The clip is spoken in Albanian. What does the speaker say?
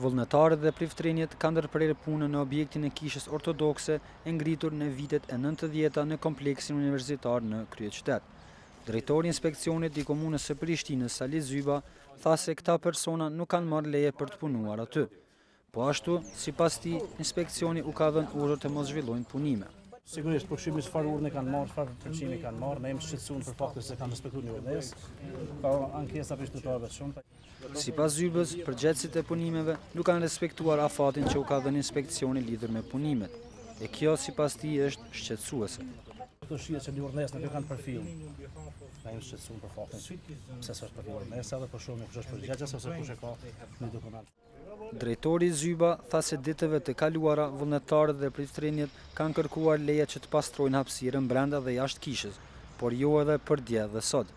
Vullnetarët dhe priftrinjet kanë ndërprerë punën në objektin e kishës ortodokse e ngritur në vitet e 90-ta në kompleksin universitar në kryeqytet. Drejtori i inspeksionit i komunës së Prishtinës, Sali Zyba, tha se këta persona nuk kanë marrë leje për të punuar aty. Po ashtu, sipas tij, inspeksioni u ka dhënë urdhër të mos zhvillojnë punime. Sigurisht, përfshimi çfarë urdhne kanë marrë, çfarë përfshimi kanë marrë, ne jemi shqetësuar për faktin se kanë respektuar një urdhëresë, ka ankesa për shtetërorëve të shumë. Sipas Zybës, përgjegjësit e punimeve nuk kanë respektuar afatin që u ka dhënë inspeksioni lidhur me punimet. E kjo sipas tij është shqetësuese. Këto shihet që një urdhëresë nuk e kanë përfil. Ne jemi shqetësuar për faktin se s'është përfil urdhëresë edhe për shumë kush është përgjegjës ose kush e ka në dokument. Drejtori Zyba tha se ditëve të kaluara vullnetarët dhe priftrinjet kanë kërkuar leje që të pastrojnë hapësirën brenda dhe jashtë kishës, por jo edhe për dje dhe sot.